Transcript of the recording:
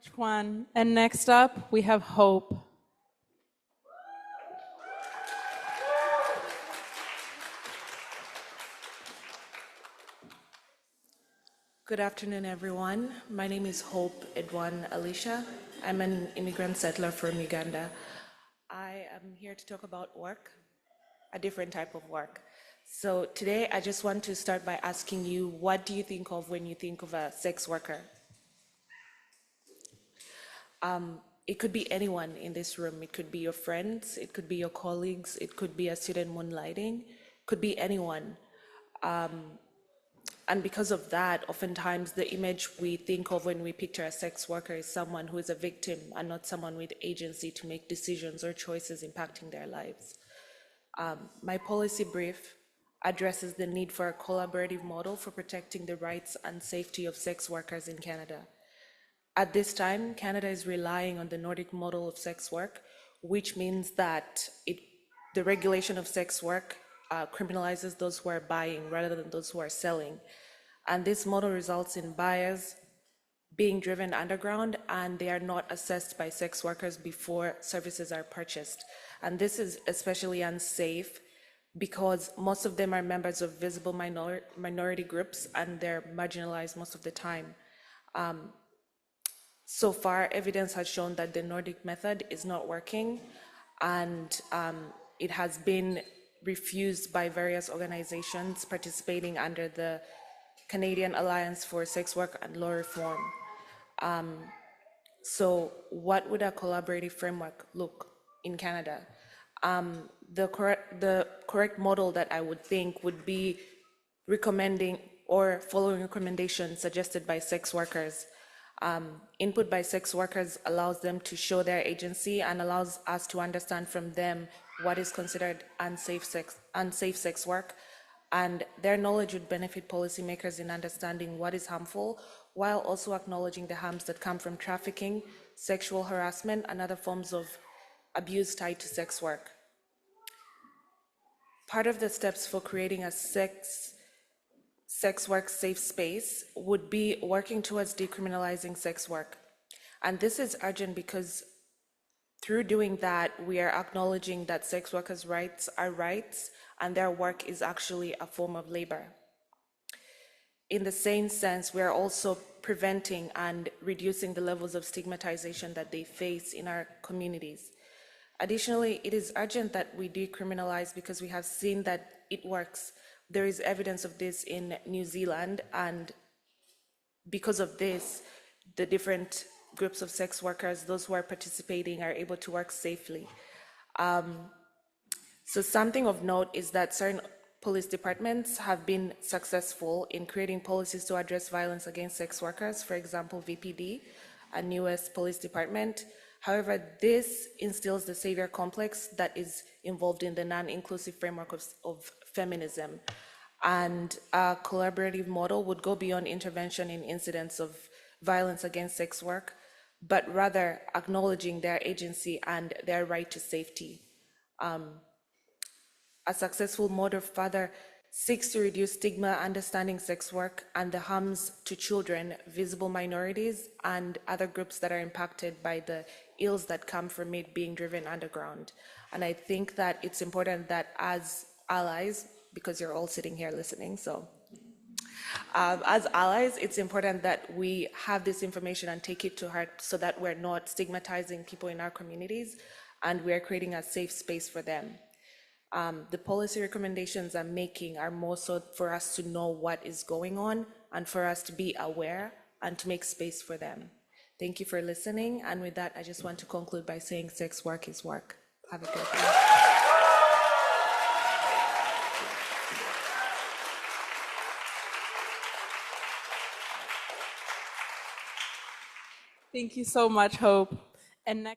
much, Juan. And next up, we have Hope. Good afternoon, everyone. My name is Hope Eduan Alica. I'm an immigrant settler from Uganda. I am here to talk about work, a different type of work. So today, I just want to start by asking you, what do you think of when you think of a sex worker? It could be anyone in this room. It could be your friends, it could be your colleagues, it could be a student moonlighting, it could be anyone. And because of that, oftentimes the image we think of when we picture a sex worker is someone who is a victim and not someone with agency to make decisions or choices impacting their lives. My policy brief addresses the need for a collaborative model for protecting the rights and safety of sex workers in Canada. At this time, Canada is relying on the Nordic model of sex work, which means that the regulation of sex work criminalizes those who are buying rather than those who are selling. And this model results in buyers being driven underground, and they are not assessed by sex workers before services are purchased. And this is especially unsafe because most of them are members of visible minority groups, and they're marginalized most of the time. So far, evidence has shown that the Nordic method is not working, and it has been refused by various organizations participating under the Canadian Alliance for Sex Work and Law Reform. So what would a collaborative framework look in Canada? The correct model that I would think would be recommending or following recommendations suggested by sex workers. Input by sex workers allows them to show their agency and allows us to understand from them what is considered unsafe sex work, and their knowledge would benefit policymakers in understanding what is harmful, while also acknowledging the harms that come from trafficking, sexual harassment, and other forms of abuse tied to sex work. Part of the steps for creating a sex work safe space would be working towards decriminalizing sex work. And this is urgent because through doing that, we are acknowledging that sex workers' rights are rights and their work is actually a form of labor. In the same sense, we are also preventing and reducing the levels of stigmatization that they face in our communities. Additionally, it is urgent that we decriminalize because we have seen that it works. There is evidence of this in New Zealand, and because of this, the different groups of sex workers, those who are participating, are able to work safely. So something of note is that certain police departments have been successful in creating policies to address violence against sex workers, for example, VPD, a newest police department. However, this instills the savior complex that is involved in the non-inclusive framework of feminism. And a collaborative model would go beyond intervention in incidents of violence against sex work, but rather acknowledging their agency and their right to safety. A successful model further seeks to reduce stigma, understanding sex work and the harms to children, visible minorities, and other groups that are impacted by the ills that come from it being driven underground. And I think that it's important that as allies, because you're all sitting here listening, so as allies, it's important that we have this information and take it to heart so that we're not stigmatizing people in our communities and we're creating a safe space for them. The policy recommendations I'm making are more so for us to know what is going on and for us to be aware and to make space for them. Thank you for listening. And with that, I just want to conclude by saying sex work is work. Have a good day. Thank you so much, Hope. And next